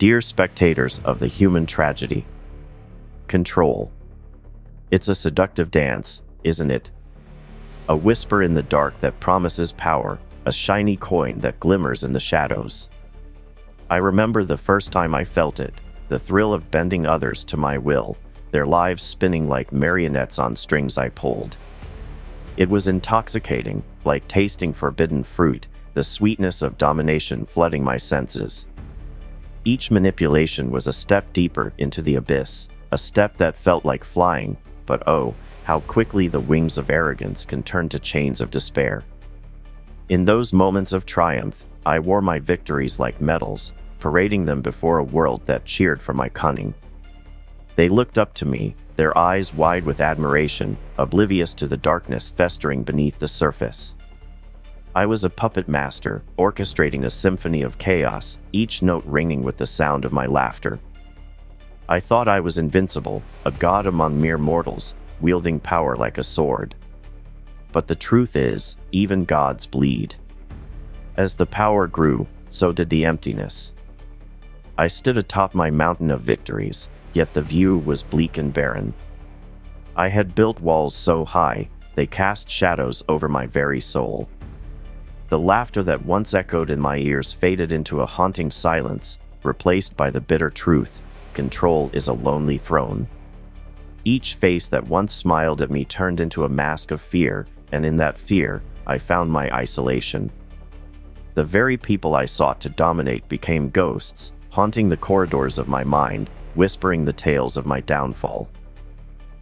Dear spectators of the human tragedy. Control. It's a seductive dance, isn't it? A whisper in the dark that promises power, a shiny coin that glimmers in the shadows. I remember the first time I felt it, the thrill of bending others to my will, their lives spinning like marionettes on strings I pulled. It was intoxicating, like tasting forbidden fruit, the sweetness of domination flooding my senses. Each manipulation was a step deeper into the abyss, a step that felt like flying, but oh, how quickly the wings of arrogance can turn to chains of despair. In those moments of triumph, I wore my victories like medals, parading them before a world that cheered for my cunning. They looked up to me, their eyes wide with admiration, oblivious to the darkness festering beneath the surface. I was a puppet master, orchestrating a symphony of chaos, each note ringing with the sound of my laughter. I thought I was invincible, a god among mere mortals, wielding power like a sword. But the truth is, even gods bleed. As the power grew, so did the emptiness. I stood atop my mountain of victories, yet the view was bleak and barren. I had built walls so high, they cast shadows over my very soul. The laughter that once echoed in my ears faded into a haunting silence, replaced by the bitter truth: control is a lonely throne. Each face that once smiled at me turned into a mask of fear, and in that fear, I found my isolation. The very people I sought to dominate became ghosts, haunting the corridors of my mind, whispering the tales of my downfall.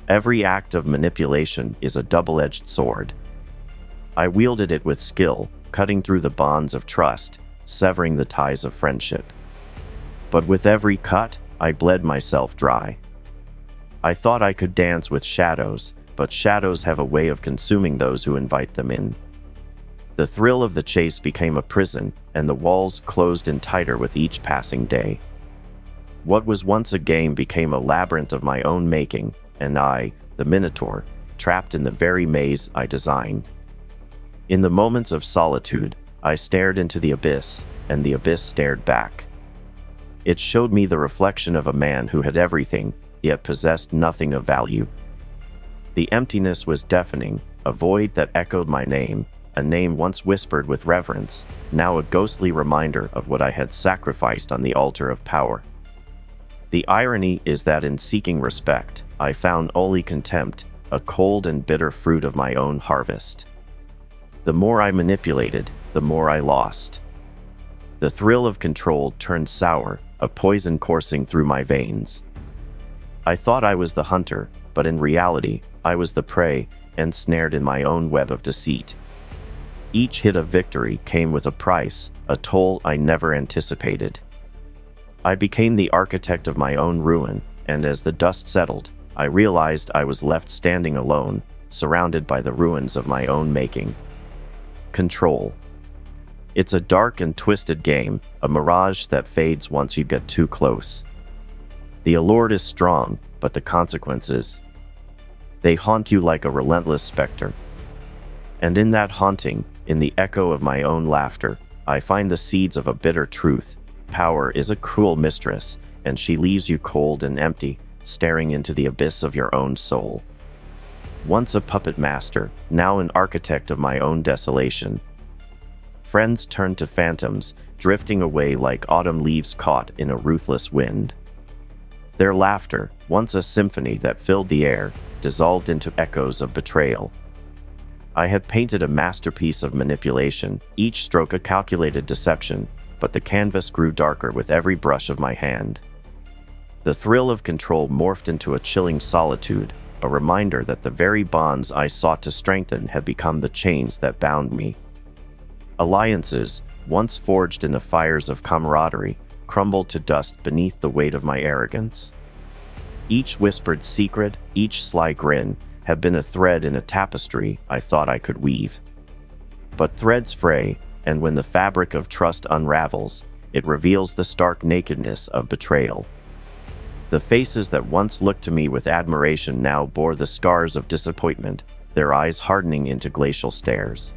Every act of manipulation is a double-edged sword. I wielded it with skill, cutting through the bonds of trust, severing the ties of friendship. But with every cut, I bled myself dry. I thought I could dance with shadows, but shadows have a way of consuming those who invite them in. The thrill of the chase became a prison, and the walls closed in tighter with each passing day. What was once a game became a labyrinth of my own making, and I, the Minotaur, trapped in the very maze I designed. In the moments of solitude, I stared into the abyss, and the abyss stared back. It showed me the reflection of a man who had everything, yet possessed nothing of value. The emptiness was deafening, a void that echoed my name, a name once whispered with reverence, now a ghostly reminder of what I had sacrificed on the altar of power. The irony is that in seeking respect, I found only contempt, a cold and bitter fruit of my own harvest. The more I manipulated, the more I lost. The thrill of control turned sour, a poison coursing through my veins. I thought I was the hunter, but in reality, I was the prey, ensnared in my own web of deceit. Each hit of victory came with a price, a toll I never anticipated. I became the architect of my own ruin, and as the dust settled, I realized I was left standing alone, surrounded by the ruins of my own making. Control. It's a dark and twisted game, a mirage that fades once you get too close. The allure is strong, but the consequences, they haunt you like a relentless specter. And in that haunting, in the echo of my own laughter, I find the seeds of a bitter truth. Power is a cruel mistress, and she leaves you cold and empty, staring into the abyss of your own soul. Once a puppet master, now an architect of my own desolation. Friends turned to phantoms, drifting away like autumn leaves caught in a ruthless wind. Their laughter, once a symphony that filled the air, dissolved into echoes of betrayal. I had painted a masterpiece of manipulation, each stroke a calculated deception, but the canvas grew darker with every brush of my hand. The thrill of control morphed into a chilling solitude, a reminder that the very bonds I sought to strengthen had become the chains that bound me. Alliances, once forged in the fires of camaraderie, crumbled to dust beneath the weight of my arrogance. Each whispered secret, each sly grin, had been a thread in a tapestry I thought I could weave. But threads fray, and when the fabric of trust unravels, it reveals the stark nakedness of betrayal. The faces that once looked to me with admiration now bore the scars of disappointment, their eyes hardening into glacial stares.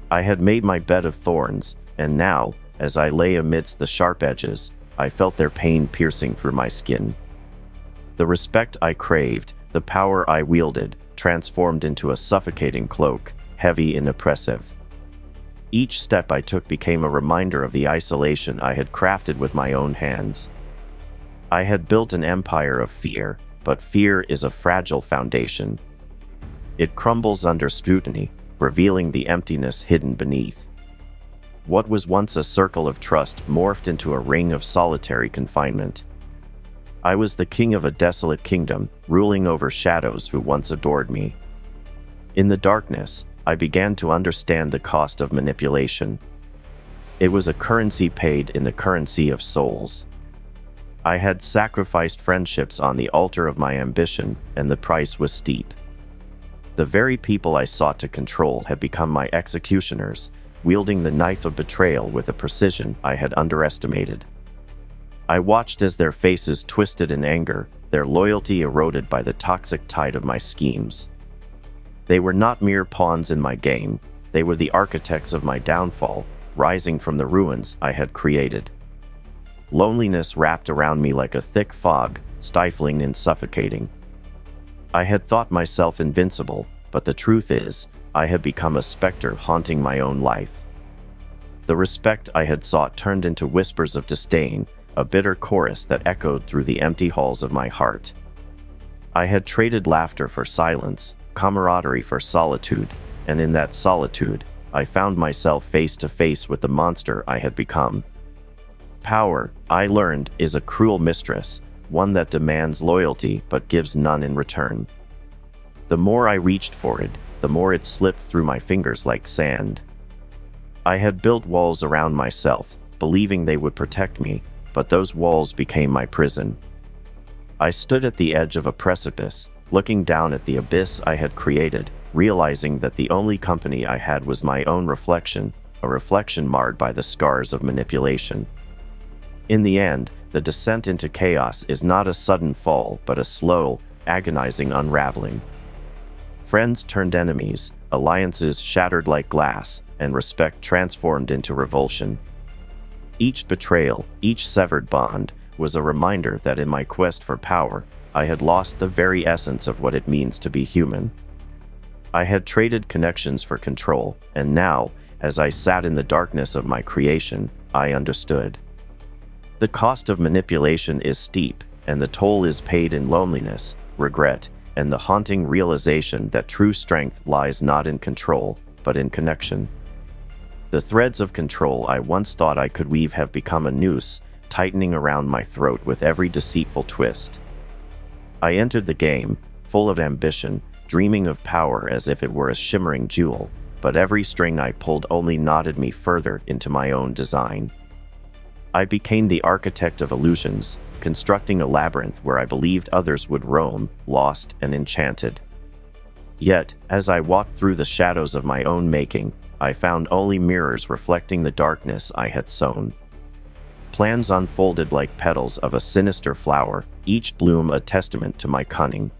I had made my bed of thorns, and now, as I lay amidst the sharp edges, I felt their pain piercing through my skin. The respect I craved, the power I wielded, transformed into a suffocating cloak, heavy and oppressive. Each step I took became a reminder of the isolation I had crafted with my own hands. I had built an empire of fear, but fear is a fragile foundation. It crumbles under scrutiny, revealing the emptiness hidden beneath. What was once a circle of trust morphed into a ring of solitary confinement. I was the king of a desolate kingdom, ruling over shadows who once adored me. In the darkness, I began to understand the cost of manipulation. It was a currency paid in the currency of souls. I had sacrificed friendships on the altar of my ambition, and the price was steep. The very people I sought to control had become my executioners, wielding the knife of betrayal with a precision I had underestimated. I watched as their faces twisted in anger, their loyalty eroded by the toxic tide of my schemes. They were not mere pawns in my game, they were the architects of my downfall, rising from the ruins I had created. Loneliness wrapped around me like a thick fog, stifling and suffocating. I had thought myself invincible, but the truth is, I had become a specter haunting my own life. The respect I had sought turned into whispers of disdain, a bitter chorus that echoed through the empty halls of my heart. I had traded laughter for silence, camaraderie for solitude, and in that solitude, I found myself face to face with the monster I had become. Power, I learned, is a cruel mistress, one that demands loyalty but gives none in return. The more I reached for it, the more it slipped through my fingers like sand. I had built walls around myself, believing they would protect me, but those walls became my prison. I stood at the edge of a precipice, looking down at the abyss I had created, realizing that the only company I had was my own reflection, a reflection marred by the scars of manipulation. In the end, the descent into chaos is not a sudden fall, but a slow, agonizing unraveling. Friends turned enemies, alliances shattered like glass, and respect transformed into revulsion. Each betrayal, each severed bond, was a reminder that in my quest for power, I had lost the very essence of what it means to be human. I had traded connections for control, and now, as I sat in the darkness of my creation, I understood. The cost of manipulation is steep, and the toll is paid in loneliness, regret, and the haunting realization that true strength lies not in control, but in connection. The threads of control I once thought I could weave have become a noose, tightening around my throat with every deceitful twist. I entered the game, full of ambition, dreaming of power as if it were a shimmering jewel, but every string I pulled only knotted me further into my own design. I became the architect of illusions, constructing a labyrinth where I believed others would roam, lost and enchanted. Yet, as I walked through the shadows of my own making, I found only mirrors reflecting the darkness I had sown. Plans unfolded like petals of a sinister flower, each bloom a testament to my cunning.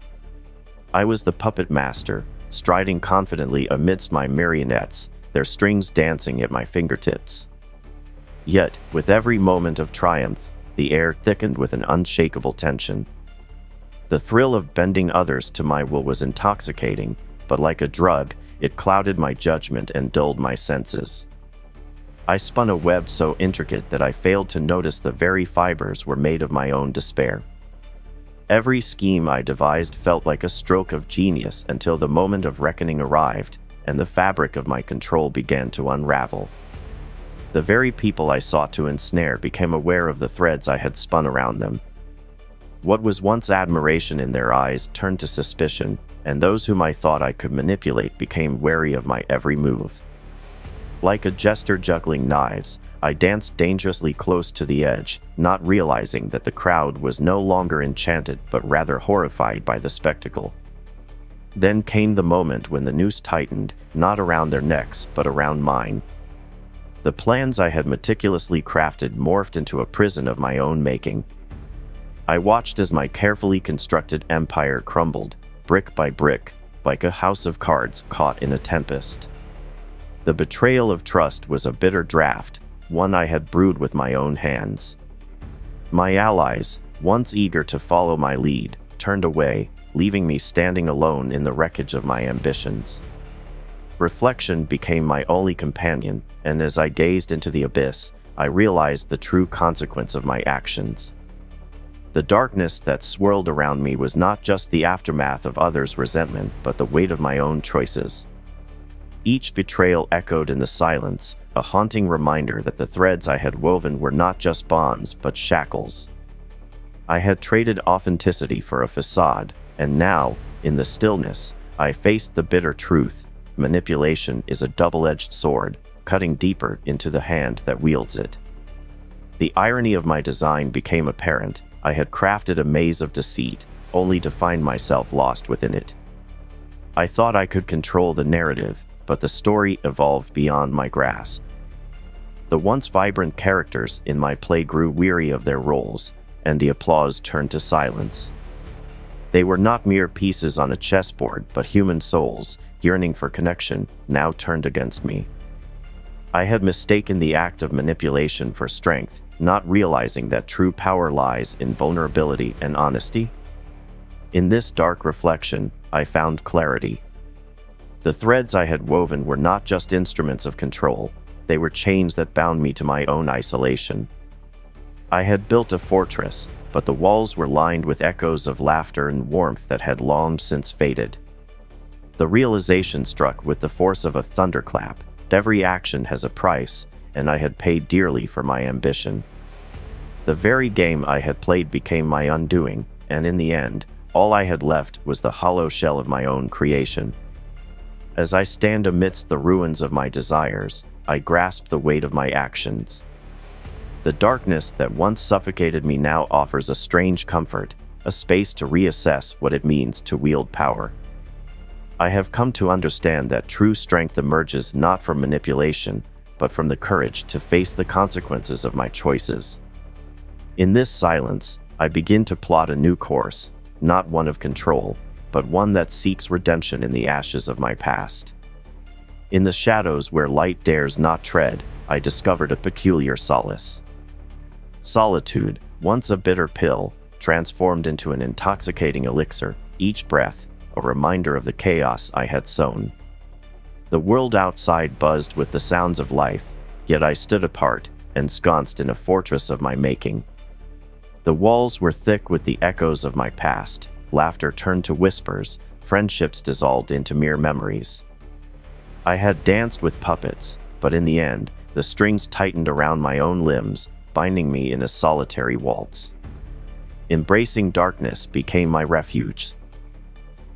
I was the puppet master, striding confidently amidst my marionettes, their strings dancing at my fingertips. Yet, with every moment of triumph, the air thickened with an unshakable tension. The thrill of bending others to my will was intoxicating, but like a drug, it clouded my judgment and dulled my senses. I spun a web so intricate that I failed to notice the very fibers were made of my own despair. Every scheme I devised felt like a stroke of genius until the moment of reckoning arrived, and the fabric of my control began to unravel. The very people I sought to ensnare became aware of the threads I had spun around them. What was once admiration in their eyes turned to suspicion, and those whom I thought I could manipulate became wary of my every move. Like a jester juggling knives, I danced dangerously close to the edge, not realizing that the crowd was no longer enchanted but rather horrified by the spectacle. Then came the moment when the noose tightened, not around their necks but around mine. The plans I had meticulously crafted morphed into a prison of my own making. I watched as my carefully constructed empire crumbled, brick by brick, like a house of cards caught in a tempest. The betrayal of trust was a bitter draught, one I had brewed with my own hands. My allies, once eager to follow my lead, turned away, leaving me standing alone in the wreckage of my ambitions. Reflection became my only companion, and as I gazed into the abyss, I realized the true consequence of my actions. The darkness that swirled around me was not just the aftermath of others' resentment, but the weight of my own choices. Each betrayal echoed in the silence, a haunting reminder that the threads I had woven were not just bonds, but shackles. I had traded authenticity for a facade, and now, in the stillness, I faced the bitter truth. Manipulation is a double-edged sword, cutting deeper into the hand that wields it. The irony of my design became apparent. I had crafted a maze of deceit, only to find myself lost within it. I thought I could control the narrative, but the story evolved beyond my grasp. The once vibrant characters in my play grew weary of their roles, and the applause turned to silence. They were not mere pieces on a chessboard, but human souls, yearning for connection, now turned against me. I had mistaken the act of manipulation for strength, not realizing that true power lies in vulnerability and honesty. In this dark reflection, I found clarity. The threads I had woven were not just instruments of control, they were chains that bound me to my own isolation. I had built a fortress, but the walls were lined with echoes of laughter and warmth that had long since faded. The realization struck with the force of a thunderclap. Every action has a price, and I had paid dearly for my ambition. The very game I had played became my undoing, and in the end, all I had left was the hollow shell of my own creation. As I stand amidst the ruins of my desires, I grasp the weight of my actions. The darkness that once suffocated me now offers a strange comfort, a space to reassess what it means to wield power. I have come to understand that true strength emerges not from manipulation, but from the courage to face the consequences of my choices. In this silence, I begin to plot a new course, not one of control, but one that seeks redemption in the ashes of my past. In the shadows where light dares not tread, I discovered a peculiar solace. Solitude, once a bitter pill, transformed into an intoxicating elixir, each breath a reminder of the chaos I had sown. The world outside buzzed with the sounds of life, yet I stood apart, ensconced in a fortress of my making. The walls were thick with the echoes of my past, laughter turned to whispers, friendships dissolved into mere memories. I had danced with puppets, but in the end, the strings tightened around my own limbs, binding me in a solitary waltz. Embracing darkness became my refuge.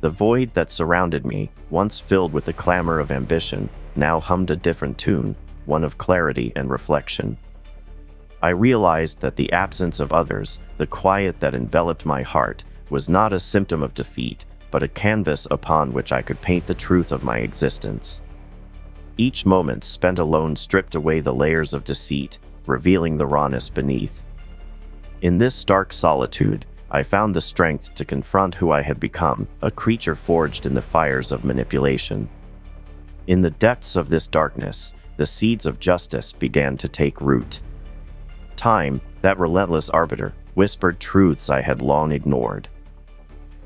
The void that surrounded me, once filled with the clamor of ambition, now hummed a different tune, one of clarity and reflection. I realized that the absence of others, the quiet that enveloped my heart, was not a symptom of defeat, but a canvas upon which I could paint the truth of my existence. Each moment spent alone stripped away the layers of deceit, revealing the rawness beneath. In this stark solitude, I found the strength to confront who I had become, a creature forged in the fires of manipulation. In the depths of this darkness, the seeds of justice began to take root. Time, that relentless arbiter, whispered truths I had long ignored.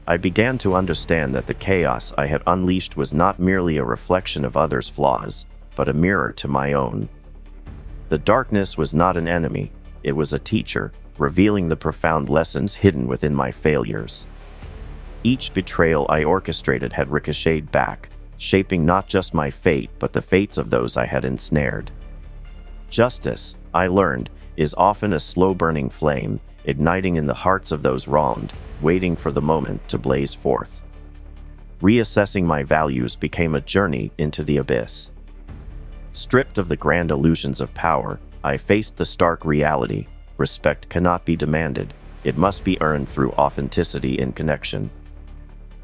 I began to understand that the chaos I had unleashed was not merely a reflection of others' flaws, but a mirror to my own. The darkness was not an enemy, it was a teacher, revealing the profound lessons hidden within my failures. Each betrayal I orchestrated had ricocheted back, shaping not just my fate but the fates of those I had ensnared. Justice, I learned, is often a slow-burning flame, igniting in the hearts of those wronged, waiting for the moment to blaze forth. Reassessing my values became a journey into the abyss. Stripped of the grand illusions of power, I faced the stark reality. Respect cannot be demanded, it must be earned through authenticity and connection.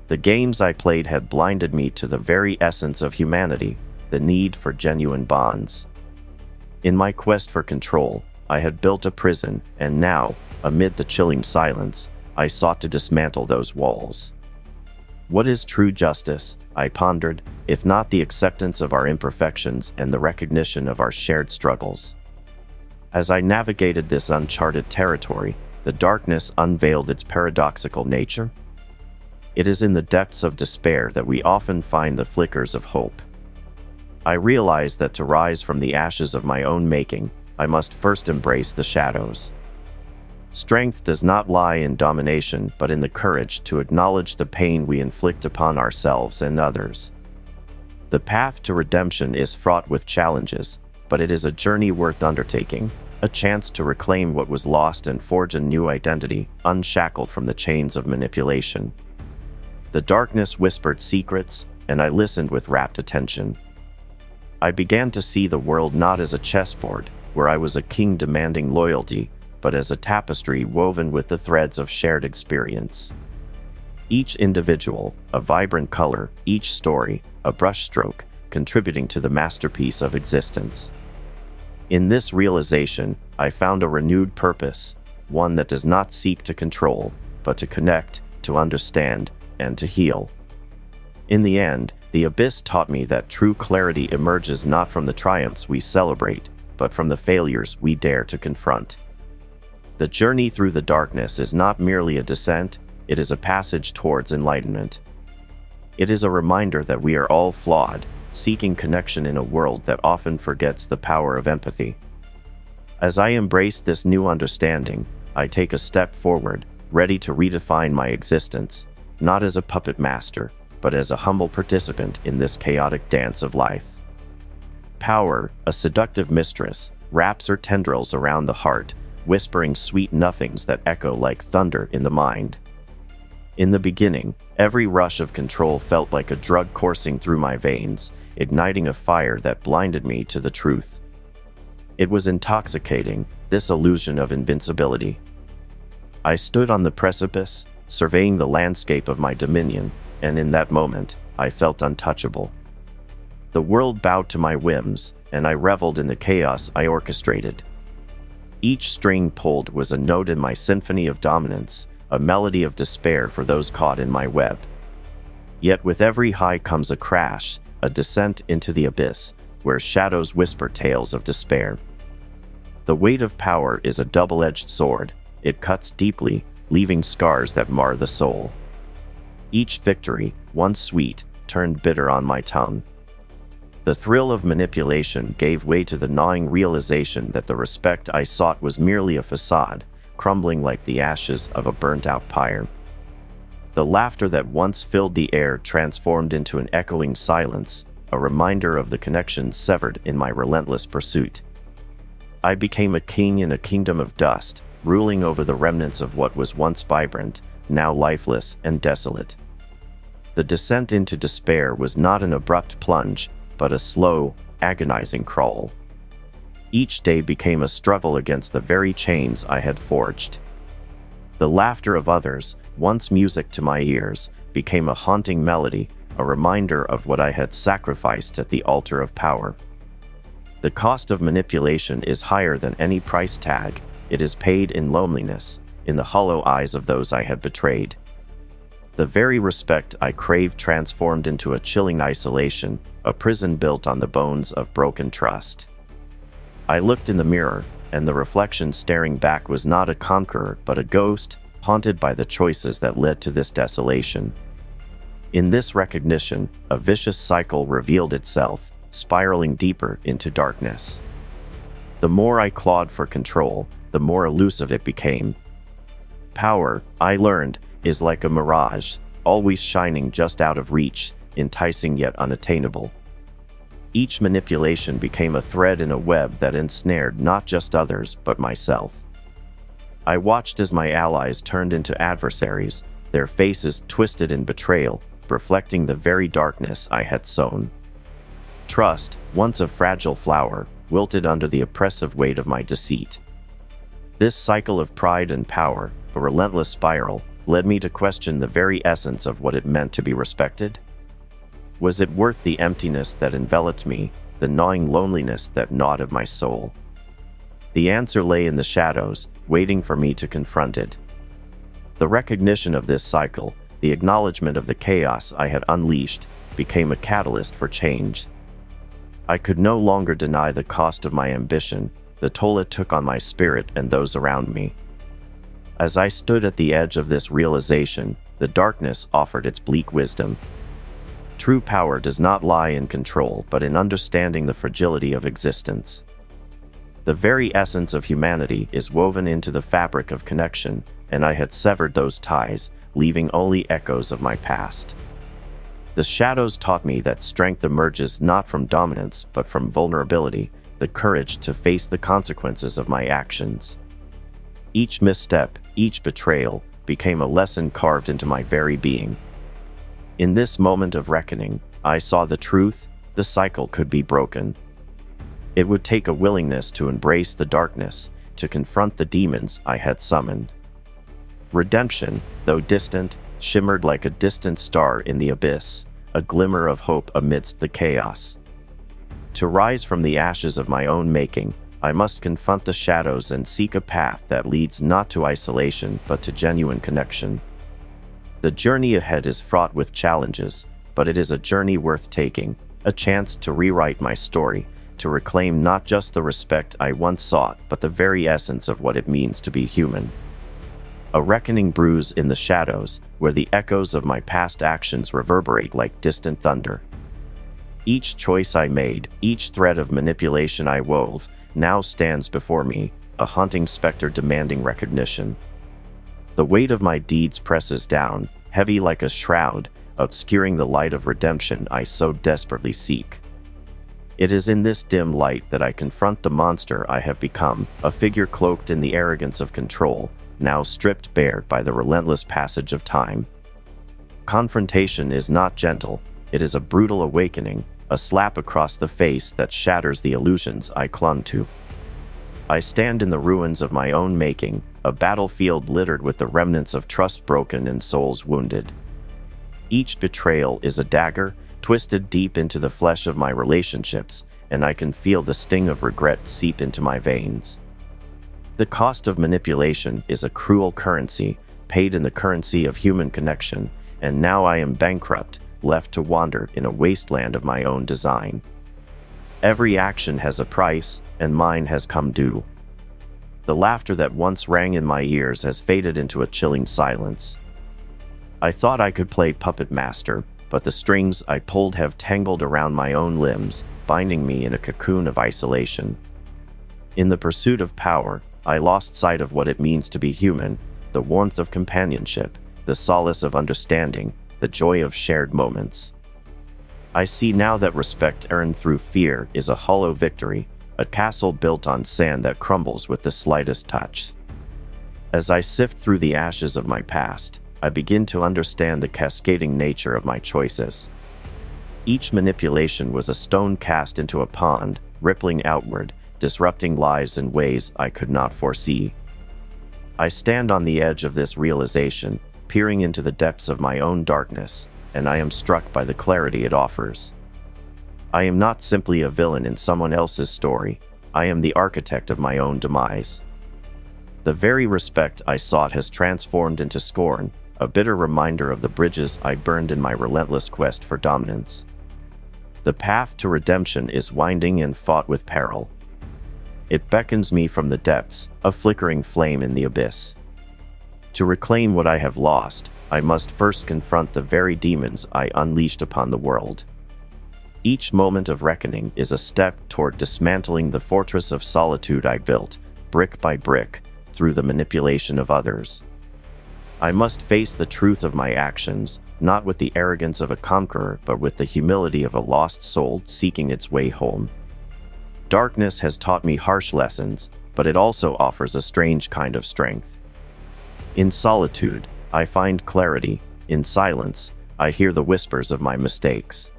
The games I played had blinded me to the very essence of humanity, the need for genuine bonds. In my quest for control, I had built a prison, and now, amid the chilling silence, I sought to dismantle those walls. What is true justice, I pondered, if not the acceptance of our imperfections and the recognition of our shared struggles? As I navigated this uncharted territory, the darkness unveiled its paradoxical nature? It is in the depths of despair that we often find the flickers of hope. I realized that to rise from the ashes of my own making, I must first embrace the shadows. Strength does not lie in domination, but in the courage to acknowledge the pain we inflict upon ourselves and others. The path to redemption is fraught with challenges, but it is a journey worth undertaking, a chance to reclaim what was lost and forge a new identity, unshackled from the chains of manipulation. The darkness whispered secrets, and I listened with rapt attention. I began to see the world not as a chessboard, where I was a king demanding loyalty, but as a tapestry woven with the threads of shared experience. Each individual, a vibrant color, each story, a brushstroke, contributing to the masterpiece of existence. In this realization, I found a renewed purpose, one that does not seek to control, but to connect, to understand, and to heal. In the end, the abyss taught me that true clarity emerges not from the triumphs we celebrate, but from the failures we dare to confront. The journey through the darkness is not merely a descent, it is a passage towards enlightenment. It is a reminder that we are all flawed, seeking connection in a world that often forgets the power of empathy. As I embrace this new understanding, I take a step forward, ready to redefine my existence, not as a puppet master, but as a humble participant in this chaotic dance of life. Power, a seductive mistress, wraps her tendrils around the heart, whispering sweet nothings that echo like thunder in the mind. In the beginning, every rush of control felt like a drug coursing through my veins, igniting a fire that blinded me to the truth. It was intoxicating, this illusion of invincibility. I stood on the precipice, surveying the landscape of my dominion, and in that moment, I felt untouchable. The world bowed to my whims, and I reveled in the chaos I orchestrated. Each string pulled was a note in my symphony of dominance, a melody of despair for those caught in my web. Yet with every high comes a crash, a descent into the abyss, where shadows whisper tales of despair. The weight of power is a double-edged sword. It cuts deeply, leaving scars that mar the soul. Each victory, once sweet, turned bitter on my tongue. The thrill of manipulation gave way to the gnawing realization that the respect I sought was merely a facade, crumbling like the ashes of a burnt-out pyre. The laughter that once filled the air transformed into an echoing silence, a reminder of the connections severed in my relentless pursuit. I became a king in a kingdom of dust, ruling over the remnants of what was once vibrant, now lifeless and desolate. The descent into despair was not an abrupt plunge, but a slow, agonizing crawl. Each day became a struggle against the very chains I had forged. The laughter of others, once music to my ears, became a haunting melody, a reminder of what I had sacrificed at the altar of power. The cost of manipulation is higher than any price tag. It is paid in loneliness, in the hollow eyes of those I had betrayed. The very respect I craved transformed into a chilling isolation, a prison built on the bones of broken trust. I looked in the mirror, and the reflection staring back was not a conqueror but a ghost, haunted by the choices that led to this desolation. In this recognition, a vicious cycle revealed itself, spiraling deeper into darkness. The more I clawed for control, the more elusive it became. Power, I learned, is like a mirage, always shining just out of reach, enticing yet unattainable. Each manipulation became a thread in a web that ensnared not just others but myself. I watched as my allies turned into adversaries, their faces twisted in betrayal, reflecting the very darkness I had sown. Trust, once a fragile flower, wilted under the oppressive weight of my deceit. This cycle of pride and power, a relentless spiral, led me to question the very essence of what it meant to be respected. Was it worth the emptiness that enveloped me, the gnawing loneliness that gnawed at my soul? The answer lay in the shadows, waiting for me to confront it. The recognition of this cycle, the acknowledgement of the chaos I had unleashed, became a catalyst for change. I could no longer deny the cost of my ambition, the toll it took on my spirit and those around me. As I stood at the edge of this realization, the darkness offered its bleak wisdom. True power does not lie in control, but in understanding the fragility of existence. The very essence of humanity is woven into the fabric of connection, and I had severed those ties, leaving only echoes of my past. The shadows taught me that strength emerges not from dominance, but from vulnerability, the courage to face the consequences of my actions. Each misstep, each betrayal, became a lesson carved into my very being. In this moment of reckoning, I saw the truth: the cycle could be broken. It would take a willingness to embrace the darkness, to confront the demons I had summoned. Redemption, though distant, shimmered like a distant star in the abyss, a glimmer of hope amidst the chaos. To rise from the ashes of my own making, I must confront the shadows and seek a path that leads not to isolation but to genuine connection. The journey ahead is fraught with challenges, but it is a journey worth taking, a chance to rewrite my story, to reclaim not just the respect I once sought, but the very essence of what it means to be human. A reckoning brews in the shadows, where the echoes of my past actions reverberate like distant thunder. Each choice I made, each thread of manipulation I wove, now stands before me, a haunting specter demanding recognition. The weight of my deeds presses down, heavy like a shroud, obscuring the light of redemption I so desperately seek. It is in this dim light that I confront the monster I have become, a figure cloaked in the arrogance of control, now stripped bare by the relentless passage of time. Confrontation is not gentle, it is a brutal awakening, a slap across the face that shatters the illusions I clung to. I stand in the ruins of my own making, a battlefield littered with the remnants of trust broken and souls wounded. Each betrayal is a dagger, twisted deep into the flesh of my relationships, and I can feel the sting of regret seep into my veins. The cost of manipulation is a cruel currency, paid in the currency of human connection, and now I am bankrupt, left to wander in a wasteland of my own design. Every action has a price, and mine has come due. The laughter that once rang in my ears has faded into a chilling silence. I thought I could play puppet master, but the strings I pulled have tangled around my own limbs, binding me in a cocoon of isolation. In the pursuit of power, I lost sight of what it means to be human, the warmth of companionship, the solace of understanding, the joy of shared moments. I see now that respect earned through fear is a hollow victory, a castle built on sand that crumbles with the slightest touch. As I sift through the ashes of my past, I begin to understand the cascading nature of my choices. Each manipulation was a stone cast into a pond, rippling outward, disrupting lives in ways I could not foresee. I stand on the edge of this realization, peering into the depths of my own darkness, and I am struck by the clarity it offers. I am not simply a villain in someone else's story, I am the architect of my own demise. The very respect I sought has transformed into scorn, a bitter reminder of the bridges I burned in my relentless quest for dominance. The path to redemption is winding and fought with peril. It beckons me from the depths, a flickering flame in the abyss. To reclaim what I have lost, I must first confront the very demons I unleashed upon the world. Each moment of reckoning is a step toward dismantling the fortress of solitude I built, brick by brick, through the manipulation of others. I must face the truth of my actions, not with the arrogance of a conqueror, but with the humility of a lost soul seeking its way home. Darkness has taught me harsh lessons, but it also offers a strange kind of strength. In solitude, I find clarity. In silence, I hear the whispers of my mistakes.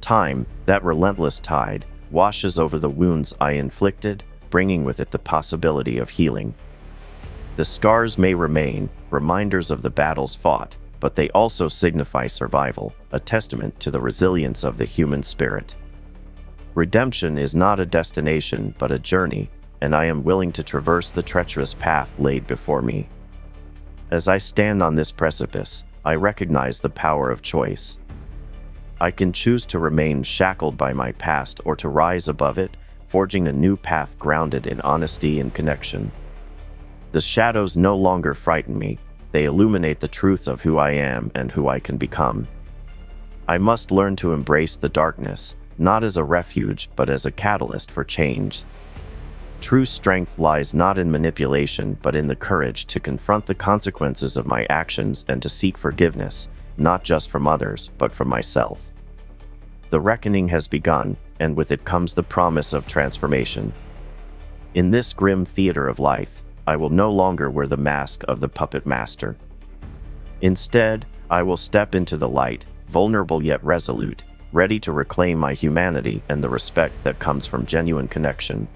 Time, that relentless tide, washes over the wounds I inflicted, bringing with it the possibility of healing. The scars may remain, reminders of the battles fought, but they also signify survival, a testament to the resilience of the human spirit. Redemption is not a destination, but a journey, and I am willing to traverse the treacherous path laid before me. As I stand on this precipice, I recognize the power of choice. I can choose to remain shackled by my past or to rise above it, forging a new path grounded in honesty and connection. The shadows no longer frighten me. They illuminate the truth of who I am and who I can become. I must learn to embrace the darkness, not as a refuge, but as a catalyst for change. True strength lies not in manipulation, but in the courage to confront the consequences of my actions and to seek forgiveness, not just from others, but from myself. The reckoning has begun, and with it comes the promise of transformation. In this grim theater of life, I will no longer wear the mask of the puppet master. Instead, I will step into the light, vulnerable yet resolute, ready to reclaim my humanity and the respect that comes from genuine connection.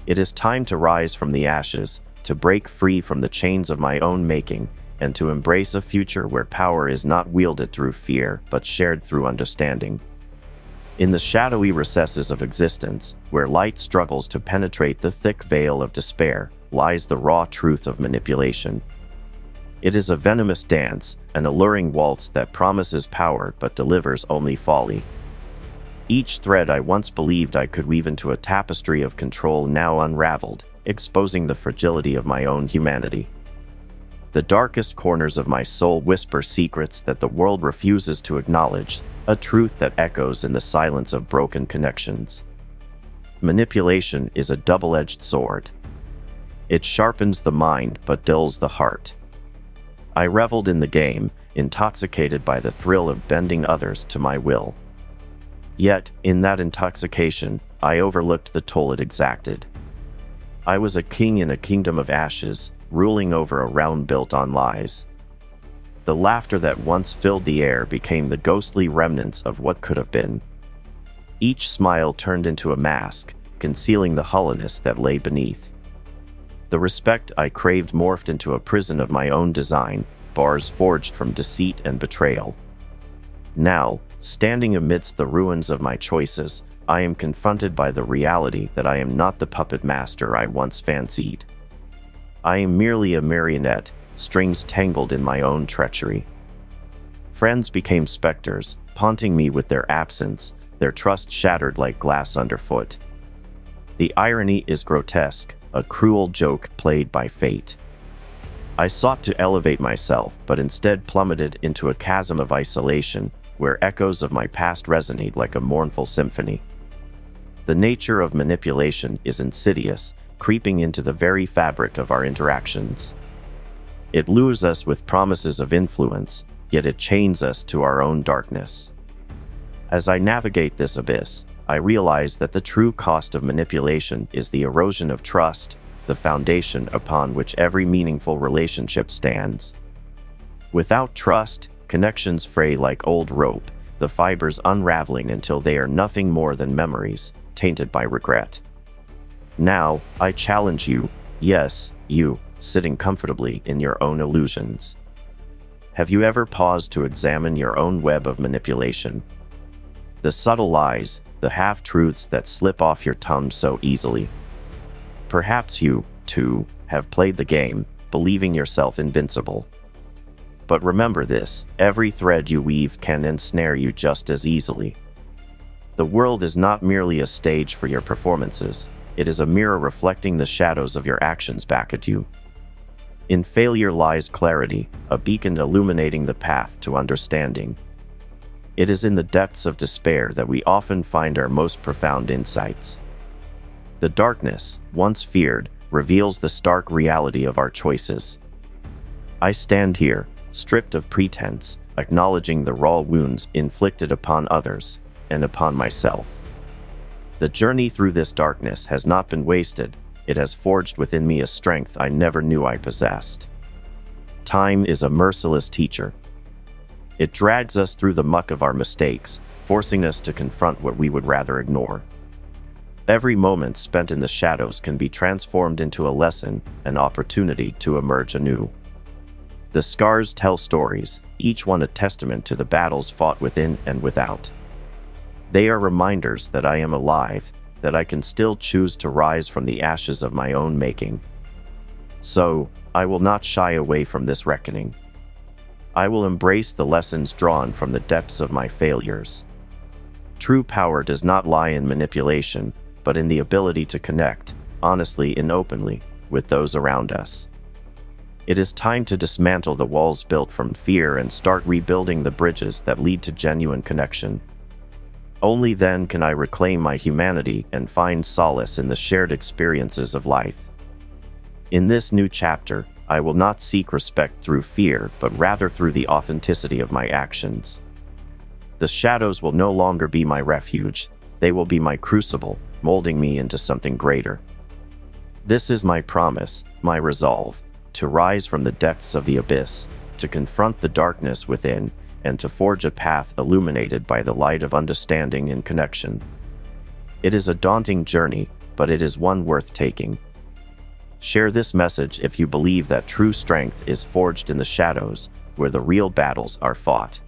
It is time to rise from the ashes, to break free from the chains of my own making, and to embrace a future where power is not wielded through fear, but shared through understanding. In the shadowy recesses of existence, where light struggles to penetrate the thick veil of despair, lies the raw truth of manipulation. It is a venomous dance, an alluring waltz that promises power but delivers only folly. Each thread I once believed I could weave into a tapestry of control now unraveled, exposing the fragility of my own humanity. The darkest corners of my soul whisper secrets that the world refuses to acknowledge, a truth that echoes in the silence of broken connections. Manipulation is a double-edged sword. It sharpens the mind but dulls the heart. I reveled in the game, intoxicated by the thrill of bending others to my will. Yet, in that intoxication, I overlooked the toll it exacted. I was a king in a kingdom of ashes, ruling over a realm built on lies. The laughter that once filled the air became the ghostly remnants of what could have been. Each smile turned into a mask, concealing the hollowness that lay beneath. The respect I craved morphed into a prison of my own design, bars forged from deceit and betrayal. Now, standing amidst the ruins of my choices, I am confronted by the reality that I am not the puppet master I once fancied. I am merely a marionette, strings tangled in my own treachery. Friends became specters, haunting me with their absence, their trust shattered like glass underfoot. The irony is grotesque, a cruel joke played by fate. I sought to elevate myself, but instead plummeted into a chasm of isolation, where echoes of my past resonate like a mournful symphony. The nature of manipulation is insidious, creeping into the very fabric of our interactions. It lures us with promises of influence, yet it chains us to our own darkness. As I navigate this abyss, I realize that the true cost of manipulation is the erosion of trust, the foundation upon which every meaningful relationship stands. Without trust, connections fray like old rope, the fibers unraveling until they are nothing more than memories, tainted by regret. Now, I challenge you, yes, you, sitting comfortably in your own illusions. Have you ever paused to examine your own web of manipulation? The subtle lies, the half-truths that slip off your tongue so easily. Perhaps you, too, have played the game, believing yourself invincible. But remember this, every thread you weave can ensnare you just as easily. The world is not merely a stage for your performances, it is a mirror reflecting the shadows of your actions back at you. In failure lies clarity, a beacon illuminating the path to understanding. It is in the depths of despair that we often find our most profound insights. The darkness, once feared, reveals the stark reality of our choices. I stand here, stripped of pretense, acknowledging the raw wounds inflicted upon others, and upon myself. The journey through this darkness has not been wasted, it has forged within me a strength I never knew I possessed. Time is a merciless teacher. It drags us through the muck of our mistakes, forcing us to confront what we would rather ignore. Every moment spent in the shadows can be transformed into a lesson, an opportunity to emerge anew. The scars tell stories, each one a testament to the battles fought within and without. They are reminders that I am alive, that I can still choose to rise from the ashes of my own making. So, I will not shy away from this reckoning. I will embrace the lessons drawn from the depths of my failures. True power does not lie in manipulation, but in the ability to connect, honestly and openly, with those around us. It is time to dismantle the walls built from fear and start rebuilding the bridges that lead to genuine connection. Only then can I reclaim my humanity and find solace in the shared experiences of life. In this new chapter, I will not seek respect through fear, but rather through the authenticity of my actions. The shadows will no longer be my refuge, they will be my crucible, molding me into something greater. This is my promise, my resolve, to rise from the depths of the abyss, to confront the darkness within, and to forge a path illuminated by the light of understanding and connection. It is a daunting journey, but it is one worth taking. Share this message if you believe that true strength is forged in the shadows, where the real battles are fought.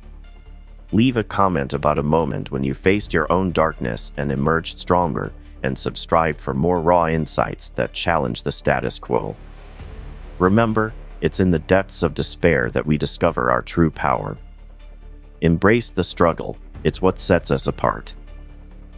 Leave a comment about a moment when you faced your own darkness and emerged stronger, and subscribe for more raw insights that challenge the status quo. Remember, it's in the depths of despair that we discover our true power. Embrace the struggle, it's what sets us apart.